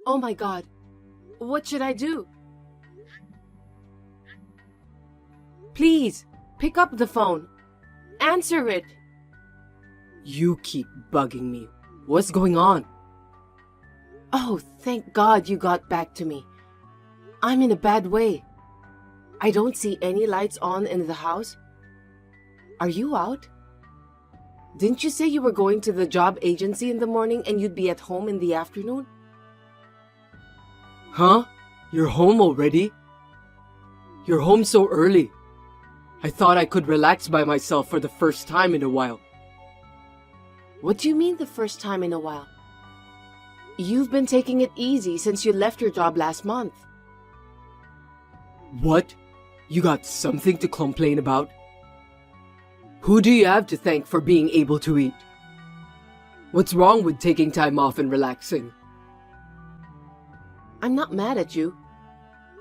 Oh my God. What should I do? Please, pick up the phone. Answer it. You keep bugging me. What's going on? Oh, thank God you got back to me. I'm in a bad way. I don't see any lights on in the house. Are you out? Didn't you say you were going to the job agency in the morning and you'd be at home in the afternoon? Huh? You're home already? You're home so early. I thought I could relax by myself for the first time in a while. What do you mean the first time in a while? You've been taking it easy since you left your job last month. What? You got something to complain about? Who do you have to thank for being able to eat? What's wrong with taking time off and relaxing? I'm not mad at you.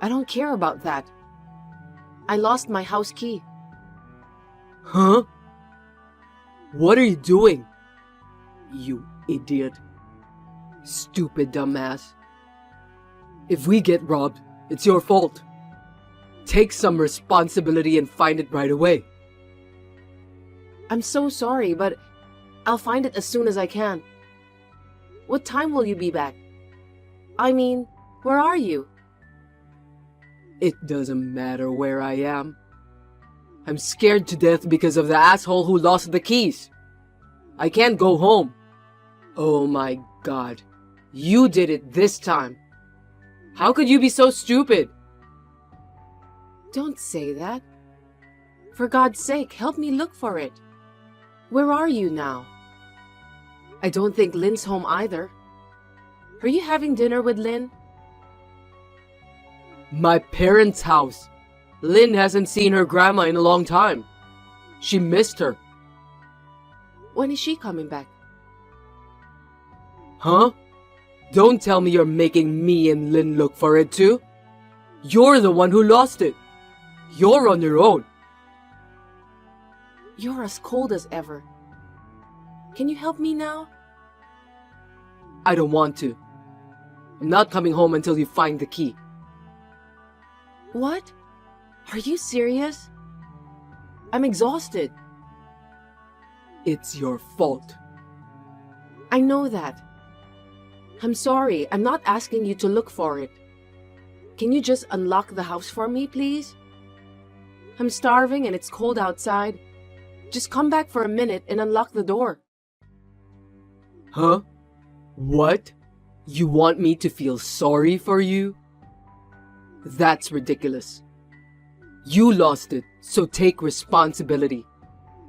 I don't care about that. I lost my house key. Huh? What are you doing? You idiot. Stupid dumbass. If we get robbed, it's your fault. Take some responsibility and find it right away. I'm so sorry, but I'll find it as soon as I can. What time will you be back? I mean, where are you? It doesn't matter where I am. I'm scared to death because of the asshole who lost the keys. I can't go home. Oh my God. You did it this time. How could you be so stupid? Don't say that. For God's sake, help me look for it. Where are you now? I don't think Lynn's home either. Are you having dinner with Lynn? My parents' house. Lynn hasn't seen her grandma in a long time. She missed her. When is she coming back? Huh? Don't tell me you're making me and Lynn look for it too. You're the one who lost it. You're on your own. You're as cold as ever. Can you help me now? I don't want to. I'm not coming home until you find the key. What? Are you serious? I'm exhausted. It's your fault. I know that. I'm sorry. I'm not asking you to look for it. Can you just unlock the house for me, please? I'm starving and it's cold outside. Just come back for a minute and unlock the door. Huh? What? You want me to feel sorry for you? That's ridiculous. You lost it, so take responsibility.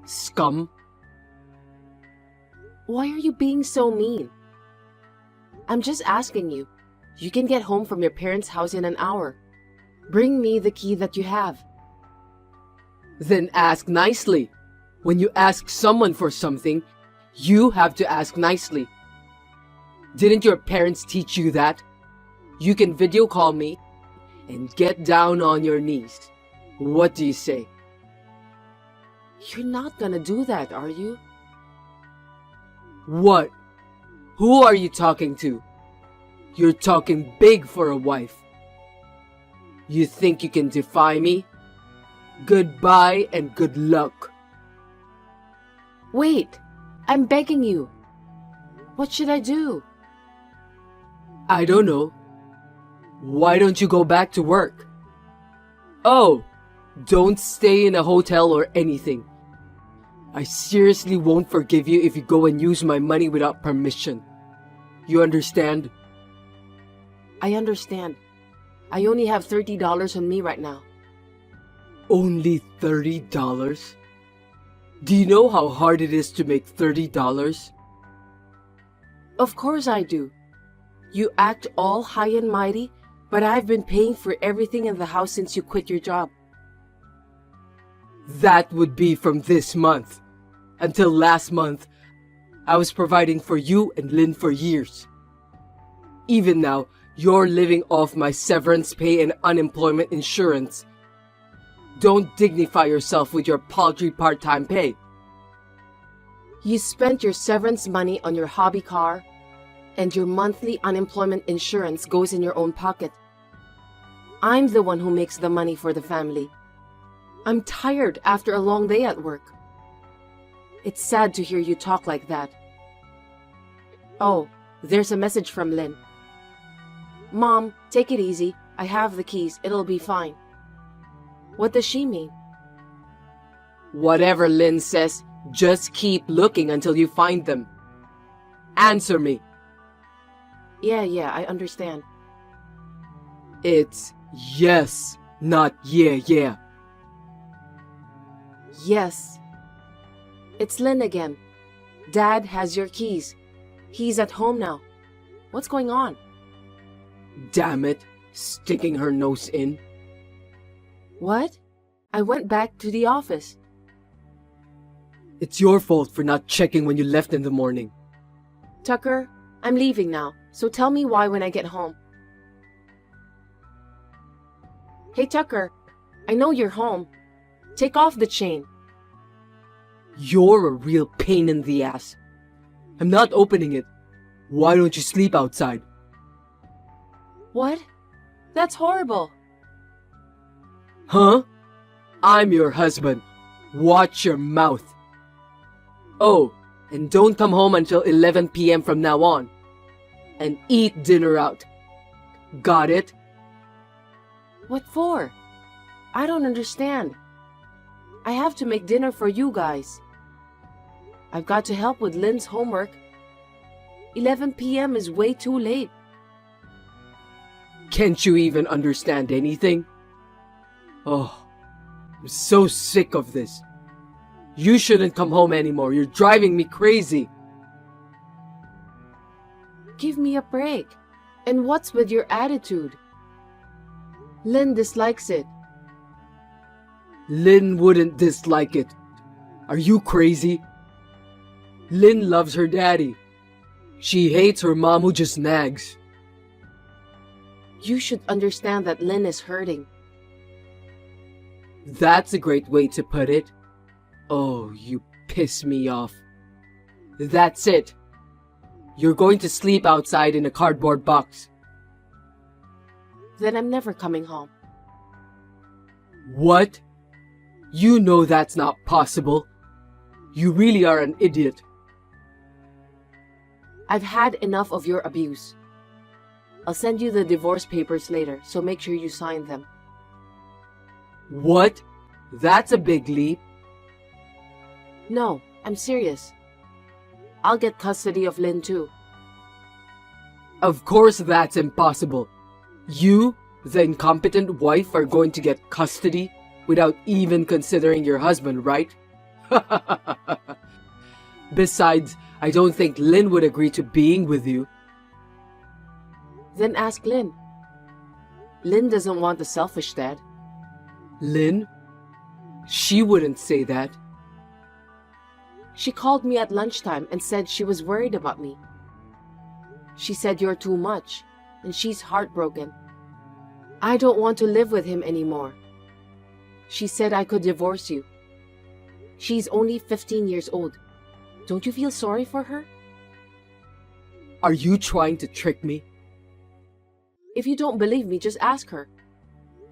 Scum. Why are you being so mean? I'm just asking you. You can get home from your parents' house in an hour. Bring me the key that you have. Then ask nicely. When you ask someone for something, you have to ask nicely. Didn't your parents teach you that? You can video call me and get down on your knees. What do you say? You're not gonna do that, are you? What? Who are you talking to? You're talking big for a wife. You think you can defy me? Goodbye and good luck. Wait, I'm begging you. What should I do? I don't know. Why don't you go back to work? Oh, don't stay in a hotel or anything. I seriously won't forgive you if you go and use my money without permission. You understand? I understand. I only have $30 on me right now. Only $30? Do you know how hard it is to make $30? Of course I do. You act all high and mighty, but I've been paying for everything in the house since you quit your job. That would be from this month. Until last month, I was providing for you and Lynn for years. Even now, you're living off my severance pay and unemployment insurance. Don't dignify yourself with your paltry part-time pay. You spent your severance money on your hobby car, And your monthly unemployment insurance goes in your own pocket. I'm the one who makes the money for the family. I'm tired after a long day at work. It's sad to hear you talk like that. Oh, there's a message from Lynn. Mom, take it easy. I have the keys. It'll be fine. What does she mean? Whatever Lynn says, just keep looking until you find them. Answer me. Yeah, I understand. It's yes, not yeah. Yes. It's Lynn again. Dad has your keys. He's at home now. What's going on? Damn it, sticking her nose in. What? I went back to the office. It's your fault for not checking when you left in the morning. Tucker, I'm leaving now, so tell me why when I get home. Hey Tucker, I know you're home. Take off the chain. You're a real pain in the ass. I'm not opening it. Why don't you sleep outside? What? That's horrible. Huh? I'm your husband. Watch your mouth. Oh, and don't come home until 11 p.m. from now on. And eat dinner out. Got it? What for? I don't understand. I have to make dinner for you guys. I've got to help with Lynn's homework. 11 p.m. is way too late. Can't you even understand anything? Oh, I'm so sick of this. You shouldn't come home anymore. You're driving me crazy. Give me a break. And what's with your attitude? Lynn dislikes it. Lynn wouldn't dislike it. Are you crazy? Lynn loves her daddy. She hates her mom who just nags. You should understand that Lynn is hurting. That's a great way to put it. Oh, you piss me off. That's it. You're going to sleep outside in a cardboard box. Then I'm never coming home. What? You know that's not possible. You really are an idiot. I've had enough of your abuse. I'll send you the divorce papers later, so make sure you sign them. What? That's a big leap. No, I'm serious. I'll get custody of Lynn too. Of course that's impossible. You, the incompetent wife, are going to get custody without even considering your husband, right? Besides, I don't think Lynn would agree to being with you. Then ask Lynn. Lynn doesn't want a selfish dad. Lynn? She wouldn't say that. She called me at lunchtime and said she was worried about me. She said you're too much, and she's heartbroken. I don't want to live with him anymore. She said I could divorce you. She's only 15 years old. Don't you feel sorry for her? Are you trying to trick me? If you don't believe me, just ask her.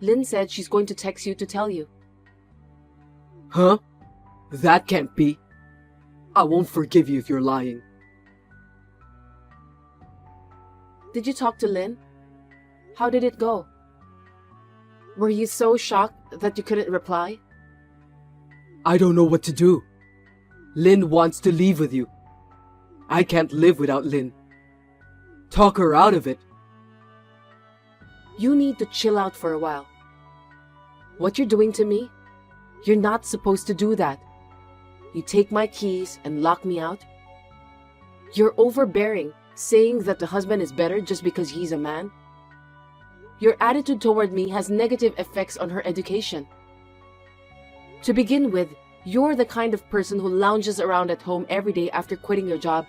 Lynn said she's going to text you to tell you. Huh? That can't be. I won't forgive you if you're lying. Did you talk to Lynn? How did it go? Were you so shocked that you couldn't reply? I don't know what to do. Lynn wants to leave with you. I can't live without Lynn. Talk her out of it. You need to chill out for a while. What you're doing to me, you're not supposed to do that. You take my keys and lock me out. You're overbearing, saying that the husband is better just because he's a man. Your attitude toward me has negative effects on her education. To begin with, you're the kind of person who lounges around at home every day after quitting your job,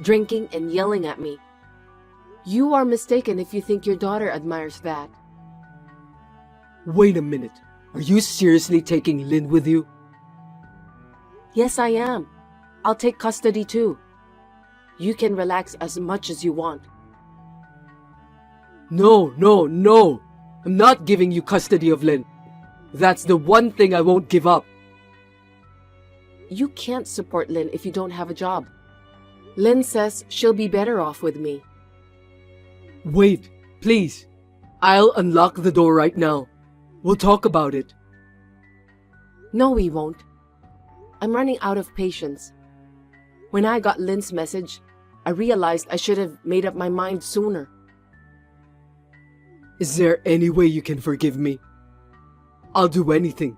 drinking and yelling at me. You are mistaken if you think your daughter admires that. Wait a minute. Are you seriously taking Lynn with you? Yes, I am. I'll take custody too. You can relax as much as you want. No, no, no! I'm not giving you custody of Lynn. That's the one thing I won't give up. You can't support Lynn if you don't have a job. Lynn says she'll be better off with me. Wait, please. I'll unlock the door right now. We'll talk about it. No, we won't. I'm running out of patience. When I got Lynn's message, I realized I should have made up my mind sooner. Is there any way you can forgive me? I'll do anything.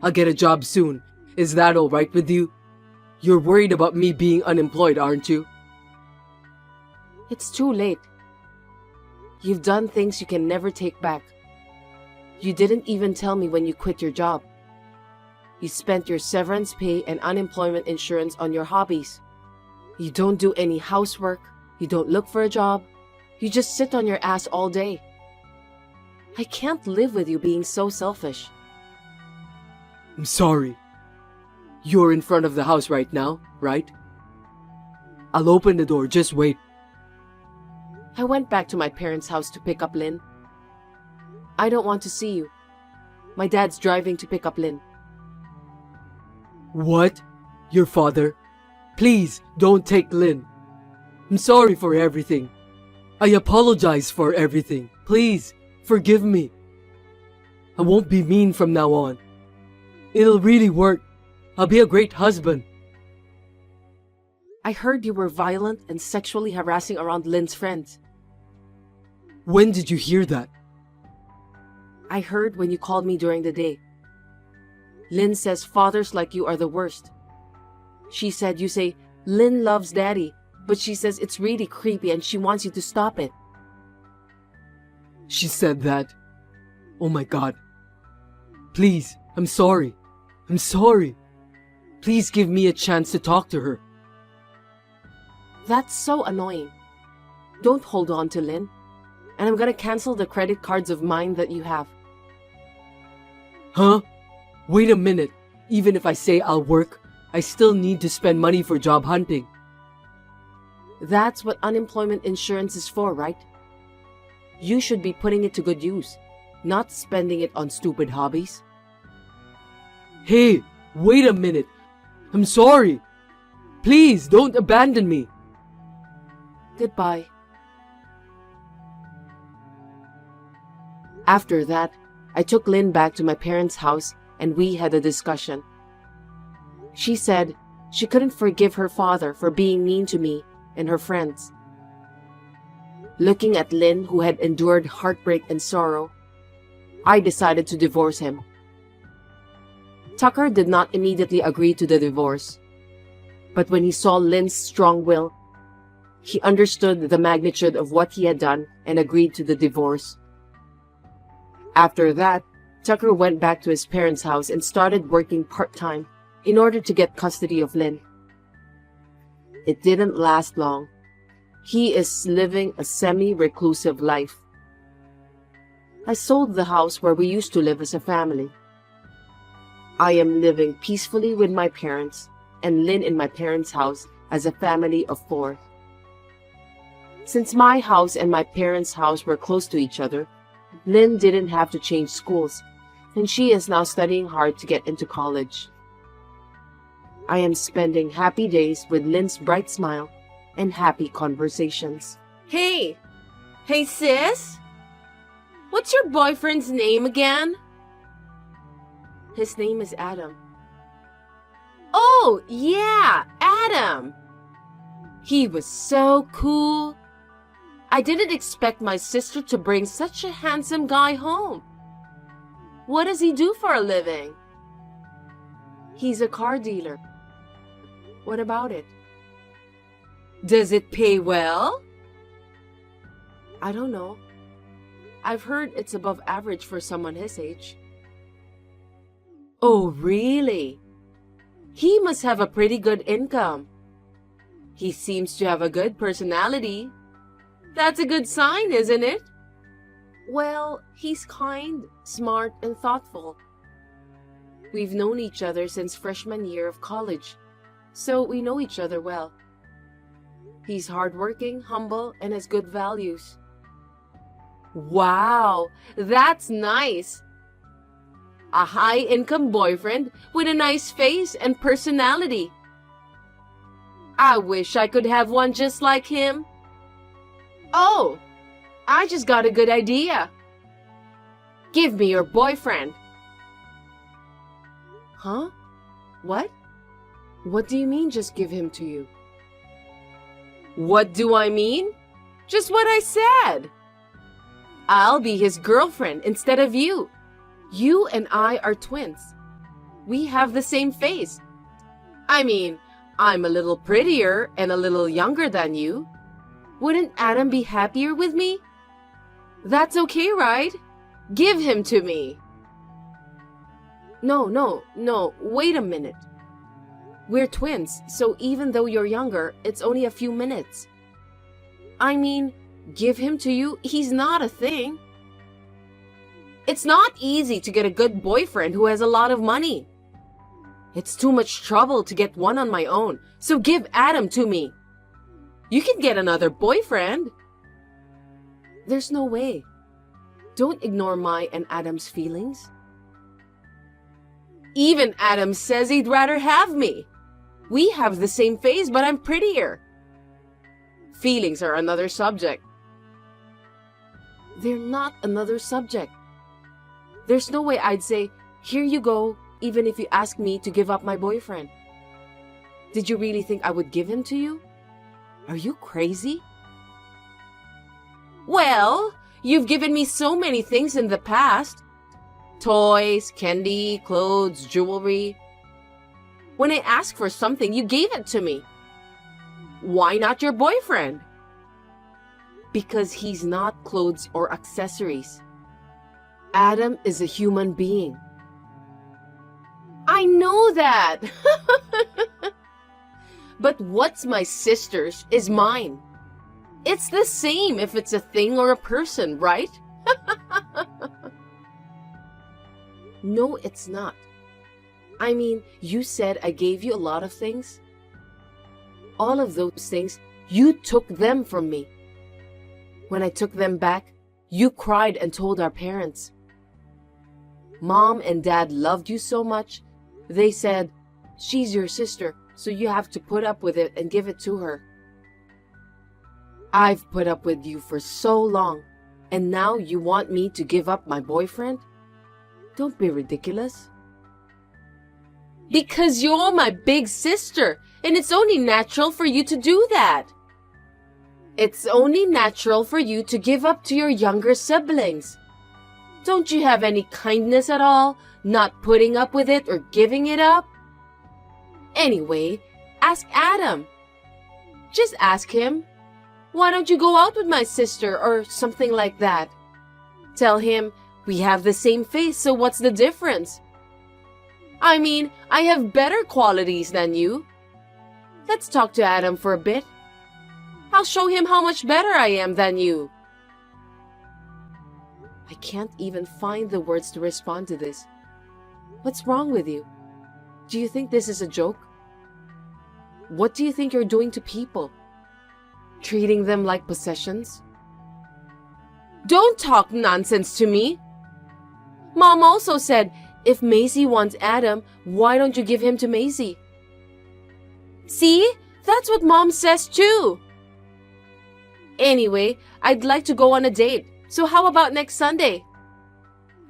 I'll get a job soon. Is that all right with you? You're worried about me being unemployed, aren't you? It's too late. You've done things you can never take back. You didn't even tell me when you quit your job. You spent your severance pay and unemployment insurance on your hobbies. You don't do any housework. You don't look for a job. You just sit on your ass all day. I can't live with you being so selfish. I'm sorry. You're in front of the house right now, right? I'll open the door, just wait. I went back to my parents' house to pick up Lynn. I don't want to see you. My dad's driving to pick up Lynn. What? Your father? Please, don't take Lynn. I'm sorry for everything. I apologize for everything. Please, forgive me. I won't be mean from now on. It'll really work. I'll be a great husband. I heard you were violent and sexually harassing around Lynn's friends. When did you hear that? I heard when you called me during the day. Lynn says fathers like you are the worst. She said you say, Lynn loves daddy, but she says it's really creepy and she wants you to stop it. She said that? Oh my God. Please, I'm sorry. I'm sorry. Please give me a chance to talk to her. That's so annoying. Don't hold on to Lynn. And I'm gonna cancel the credit cards of mine that you have. Huh? Wait a minute. Even if I say I'll work, I still need to spend money for job hunting. That's what unemployment insurance is for, right? You should be putting it to good use, not spending it on stupid hobbies. Hey, wait a minute. I'm sorry. Please, don't abandon me. Goodbye. After that, I took Lynn back to my parents' house and we had a discussion. She said she couldn't forgive her father for being mean to me and her friends. Looking at Lynn, who had endured heartbreak and sorrow, I decided to divorce him. Tucker did not immediately agree to the divorce, but when he saw Lynn's strong will, he understood the magnitude of what he had done and agreed to the divorce. After that, Tucker went back to his parents' house and started working part-time in order to get custody of Lynn. It didn't last long. He is living a semi-reclusive life. I sold the house where we used to live as a family. I am living peacefully with my parents and Lynn in my parents' house as a family of 4. Since my house and my parents' house were close to each other, Lynn didn't have to change schools, and she is now studying hard to get into college. I am spending happy days with Lynn's bright smile and happy conversations. Hey! Hey, sis? What's your boyfriend's name again? His name is Adam. Oh, yeah, Adam! He was so cool. I didn't expect my sister to bring such a handsome guy home. What does he do for a living? He's a car dealer. What about it? Does it pay well? I don't know. I've heard it's above average for someone his age. Oh, really? He must have a pretty good income. He seems to have a good personality. That's a good sign, isn't it? Well, he's kind, smart, and thoughtful. We've known each other since freshman year of college, so we know each other well. He's hardworking, humble, and has good values. Wow, that's nice. A high-income boyfriend with a nice face and personality. I wish I could have one just like him. Oh, I just got a good idea. Give me your boyfriend. Huh? What? What do you mean just give him to you? What do I mean? Just what I said. I'll be his girlfriend instead of you. You and I are twins. We have the same face. I mean, I'm a little prettier and a little younger than you. Wouldn't Adam be happier with me? That's okay, right? Give him to me. No, wait a minute. We're twins, so even though you're younger, it's only a few minutes. I mean, give him to you, he's not a thing. It's not easy to get a good boyfriend who has a lot of money. It's too much trouble to get one on my own, so give Adam to me. You can get another boyfriend. There's no way. Don't ignore my and Adam's feelings. Even Adam says he'd rather have me. We have the same face, but I'm prettier. Feelings are another subject. They're not another subject. There's no way I'd say, here you go, even if you ask me to give up my boyfriend. Did you really think I would give him to you? Are you crazy? Well, you've given me so many things in the past. Toys, candy, clothes, jewelry. When I asked for something, you gave it to me. Why not your boyfriend? Because he's not clothes or accessories. Adam is a human being. I know that. But what's my sister's is mine. It's the same if it's a thing or a person, right? No, it's not. I mean, you said I gave you a lot of things. All of those things, you took them from me. When I took them back, you cried and told our parents. Mom and Dad loved you so much, they said, she's your sister, so you have to put up with it and give it to her. I've put up with you for so long, and now you want me to give up my boyfriend? Don't be ridiculous. Because you're my big sister, and it's only natural for you to do that. It's only natural for you to give up to your younger siblings. Don't you have any kindness at all, not putting up with it or giving it up? Anyway, ask Adam. Just ask him. Why don't you go out with my sister or something like that? Tell him, we have the same face, so what's the difference? I mean, I have better qualities than you. Let's talk to Adam for a bit. I'll show him how much better I am than you. I can't even find the words to respond to this. What's wrong with you? Do you think this is a joke? What do you think you're doing to people? Treating them like possessions? Don't talk nonsense to me. Mom also said, if Maisie wants Adam, why don't you give him to Maisie? See? That's what Mom says too. Anyway, I'd like to go on a date, so how about next Sunday?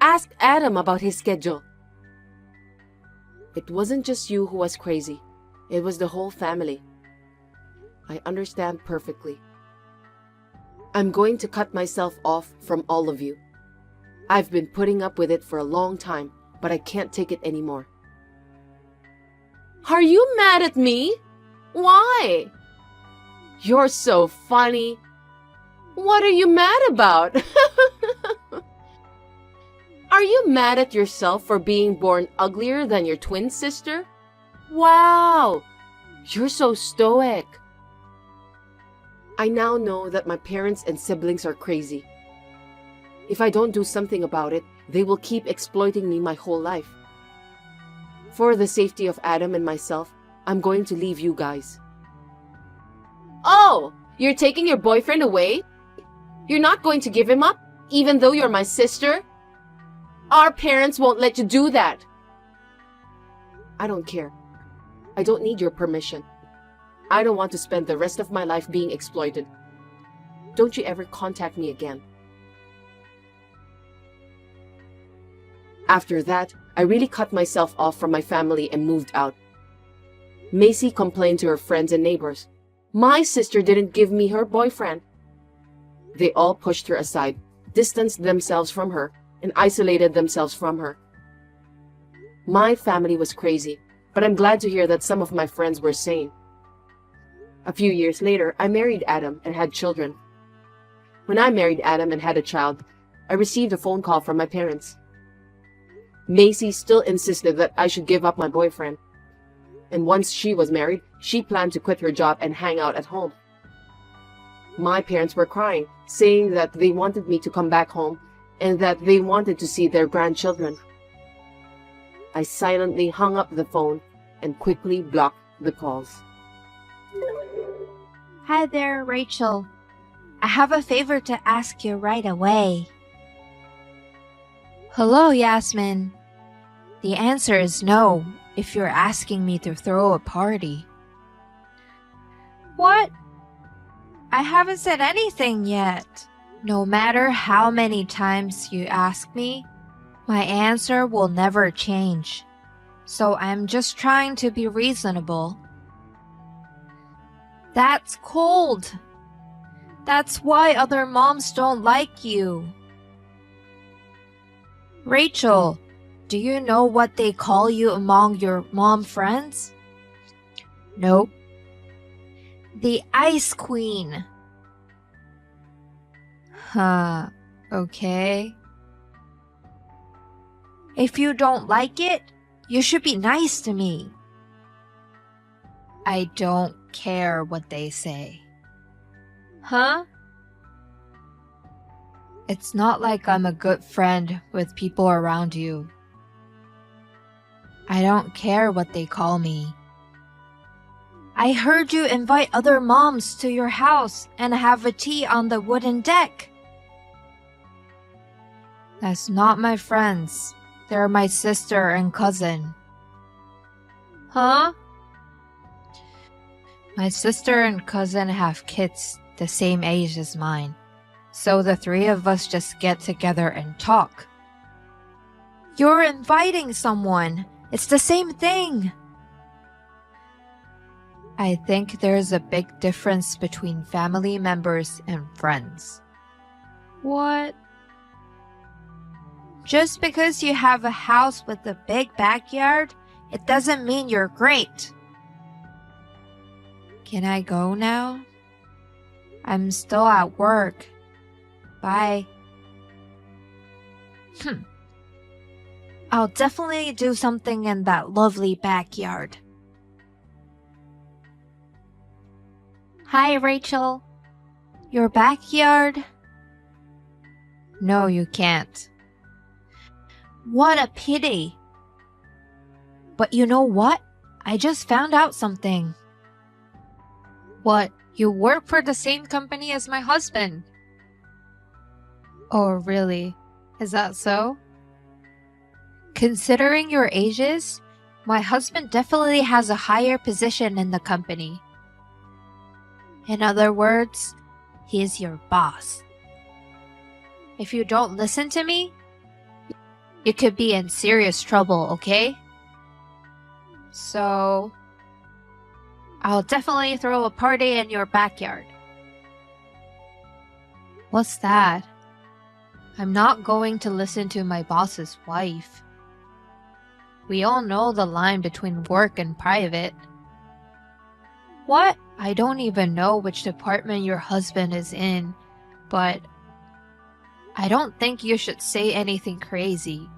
Ask Adam about his schedule. It wasn't just you who was crazy. It was the whole family. I understand perfectly. I'm going to cut myself off from all of you. I've been putting up with it for a long time, but I can't take it anymore. Are you mad at me? Why? You're so funny. What are you mad about? Are you mad at yourself for being born uglier than your twin sister? Wow, you're so stoic. I now know that my parents and siblings are crazy. If I don't do something about it, they will keep exploiting me my whole life. For the safety of Adam and myself, I'm going to leave you guys. Oh, you're taking your boyfriend away? You're not going to give him up, even though you're my sister? Our parents won't let you do that. I don't care. I don't need your permission. I don't want to spend the rest of my life being exploited. Don't you ever contact me again. After that, I really cut myself off from my family and moved out. Macy complained to her friends and neighbors. My sister didn't give me her boyfriend. They all pushed her aside, distanced themselves from her, and isolated themselves from her. My family was crazy, but I'm glad to hear that some of my friends were sane. A few years later, I married Adam and had children. When I married Adam and had a child, I received a phone call from my parents. Macy still insisted that I should give up my boyfriend. And once she was married, she planned to quit her job and hang out at home. My parents were crying, saying that they wanted me to come back home and that they wanted to see their grandchildren. I silently hung up the phone and quickly blocked the calls. Hi there, Rachel. I have a favor to ask you right away. Hello, Yasmin. The answer is no if you're asking me to throw a party. What? I haven't said anything yet. No matter how many times you ask me, my answer will never change. So I'm just trying to be reasonable. That's cold. That's why other moms don't like you. Rachel, do you know what they call you among your mom friends? Nope. The Ice Queen. Huh, okay. If you don't like it, you should be nice to me. I don't care what they say. Huh? It's not like I'm a good friend with people around you. I don't care what they call me. I heard you invite other moms to your house and have a tea on the wooden deck. That's not my friends. They're my sister and cousin. Huh? My sister and cousin have kids the same age as mine, so the three of us just get together and talk. You're inviting someone. It's the same thing. I think there's a big difference between family members and friends. What? Just because you have a house with a big backyard, it doesn't mean you're great. Can I go now? I'm still at work. Bye. I'll definitely do something in that lovely backyard. Hi, Rachel. Your backyard? No, you can't. What a pity. But you know what? I just found out something. What? You work for the same company as my husband. Oh, really? Is that so? Considering your ages, my husband definitely has a higher position in the company. In other words, he's your boss. If you don't listen to me, you could be in serious trouble, okay? So, I'll definitely throw a party in your backyard. What's that? I'm not going to listen to my boss's wife. We all know the line between work and private. What? I don't even know which department your husband is in, but I don't think you should say anything crazy.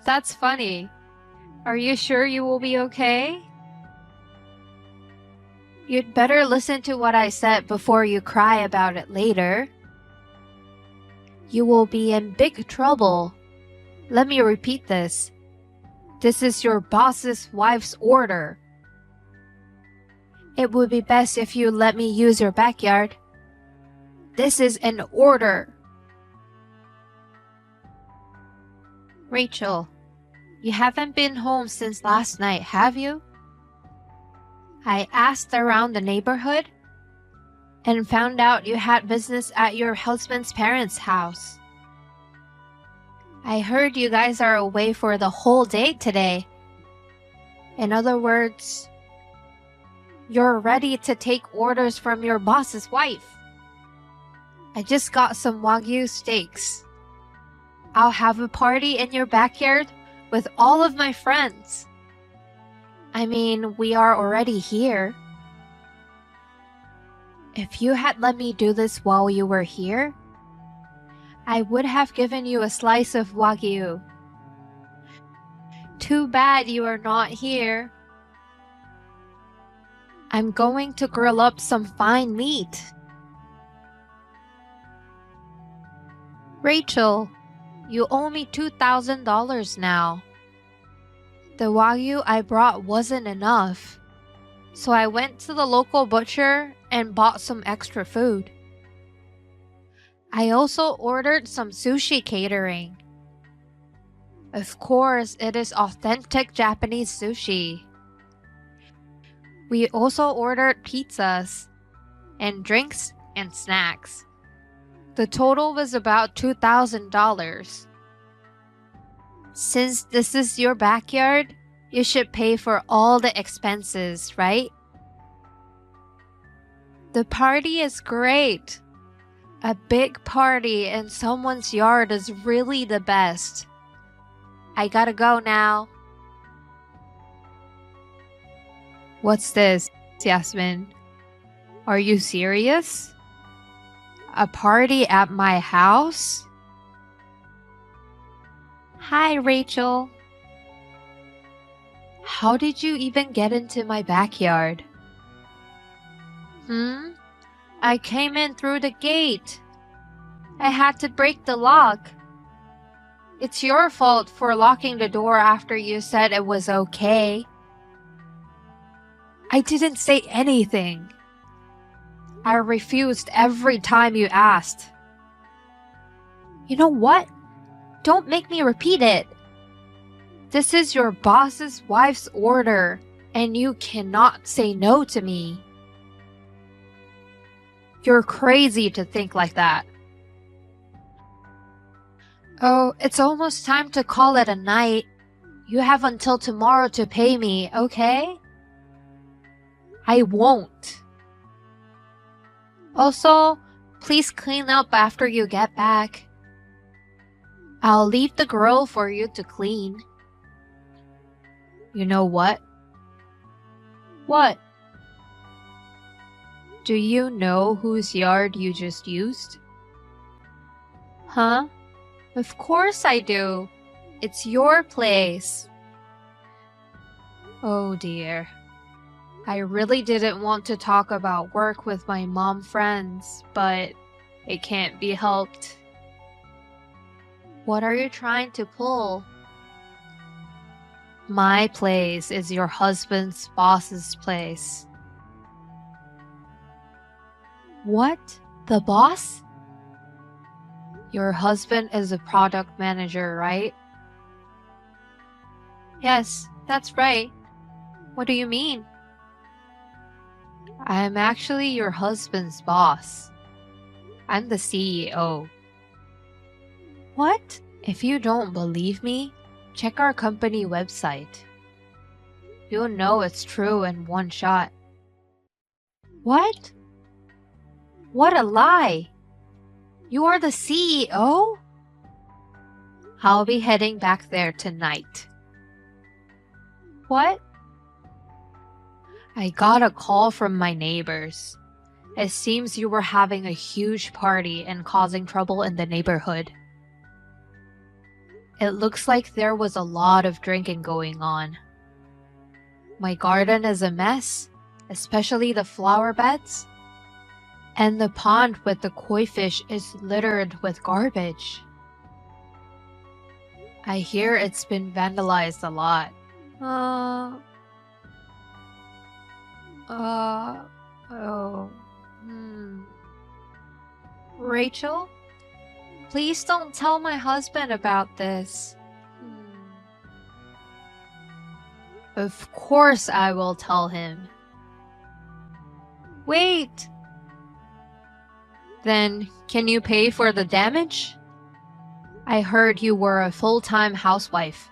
That's funny. Are you sure you will be okay? You'd better listen to what I said before you cry about it later. You will be in big trouble. Let me repeat this. This is your boss's wife's order. It would be best if you let me use your backyard. This is an order. Rachel, you haven't been home since last night, have you? I asked around the neighborhood and found out you had business at your husband's parents' house. I heard you guys are away for the whole day today. In other words, you're ready to take orders from your boss's wife. I just got some Wagyu steaks. I'll have a party in your backyard with all of my friends. I mean, we are already here. If you had let me do this while you were here, I would have given you a slice of Wagyu. Too bad you are not here. I'm going to grill up some fine meat. Rachel, you owe me $2,000 now. The Wagyu I brought wasn't enough, so I went to the local butcher and bought some extra food. I also ordered some sushi catering. Of course, it is authentic Japanese sushi. We also ordered pizzas and drinks and snacks. The total was about $2,000. Since this is your backyard, you should pay for all the expenses, right? The party is great. A big party in someone's yard is really the best. I gotta go now. What's this, Yasmin? Are you serious? A party at my house? Hi, Rachel. How did you even get into my backyard? I came in through the gate. I had to break the lock. It's your fault for locking the door after you said it was okay. I didn't say anything. I refused every time you asked. You know what? Don't make me repeat it. This is your boss's wife's order, and you cannot say no to me. You're crazy to think like that. Oh, it's almost time to call it a night. You have until tomorrow to pay me, okay? I won't. Also, please clean up after you get back. I'll leave the grill for you to clean. You know what? What? Do you know whose yard you just used? Huh? Of course I do. It's your place. Oh dear. I really didn't want to talk about work with my mom friends, but it can't be helped. What are you trying to pull? My place is your husband's boss's place. What? The boss? Your husband is a product manager, right? Yes, that's right. What do you mean? I'm actually your husband's boss. I'm the CEO. What? If you don't believe me, check our company website. You'll know it's true in one shot. What? What a lie! You are the CEO? I'll be heading back there tonight. What? I got a call from my neighbors. It seems you were having a huge party and causing trouble in the neighborhood. It looks like there was a lot of drinking going on. My garden is a mess, especially the flower beds. And the pond with the koi fish is littered with garbage. I hear it's been vandalized a lot. Uh, oh. Hmm. Rachel, please don't tell my husband about this. Of course I will tell him. Wait! Then, can you pay for the damage? I heard you were a full-time housewife.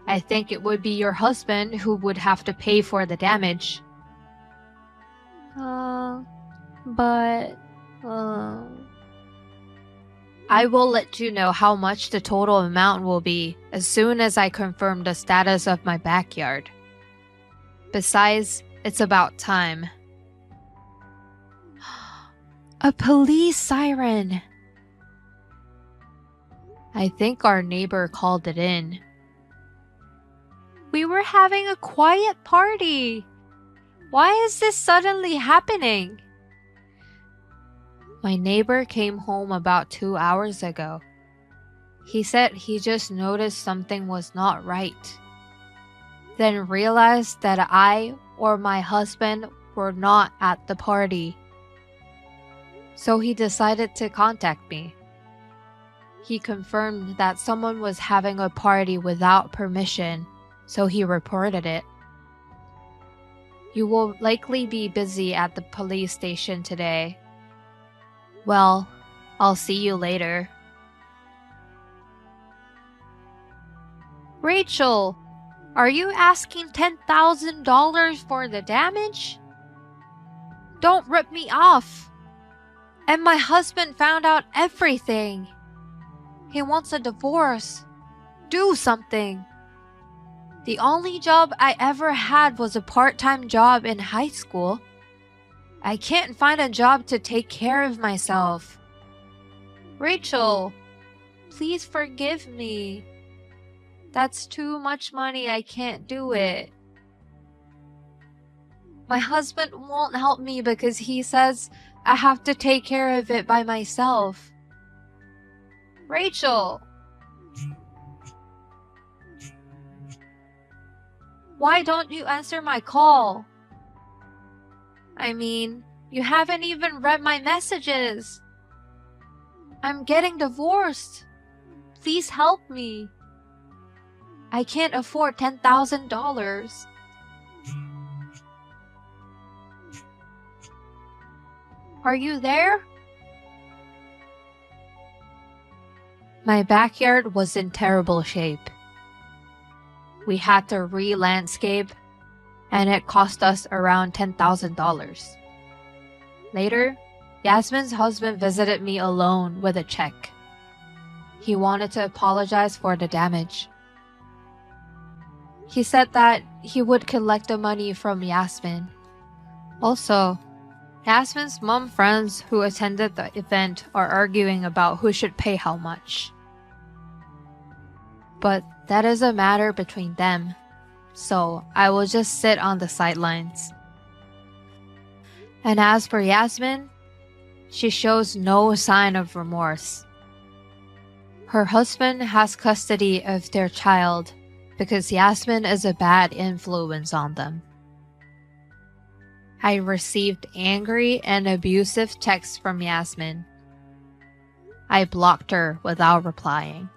I think it would be your husband who would have to pay for the damage. But... I will let you know how much the total amount will be as soon as I confirm the status of my backyard. Besides, it's about time. A police siren! I think our neighbor called it in. We were having a quiet party. Why is this suddenly happening? My neighbor came home about 2 hours ago. He said he just noticed something was not right. Then realized that I or my husband were not at the party. So he decided to contact me. He confirmed that someone was having a party without permission, so he reported it. You will likely be busy at the police station today. Well, I'll see you later. Rachel, are you asking $10,000 for the damage? Don't rip me off. And my husband found out everything. He wants a divorce. Do something. The only job I ever had was a part-time job in high school. I can't find a job to take care of myself. Rachel, please forgive me. That's too much money. I can't do it. My husband won't help me because he says I have to take care of it by myself. Rachel! Why don't you answer my call? I mean, you haven't even read my messages. I'm getting divorced. Please help me. I can't afford $10,000. Are you there? My backyard was in terrible shape. We had to re-landscape, and it cost us around $10,000. Later, Yasmin's husband visited me alone with a check. He wanted to apologize for the damage. He said that he would collect the money from Yasmin. Also, Yasmin's mom friends who attended the event are arguing about who should pay how much. But that is a matter between them, so I will just sit on the sidelines. And as for Yasmin, she shows no sign of remorse. Her husband has custody of their child because Yasmin is a bad influence on them. I received angry and abusive texts from Yasmin. I blocked her without replying.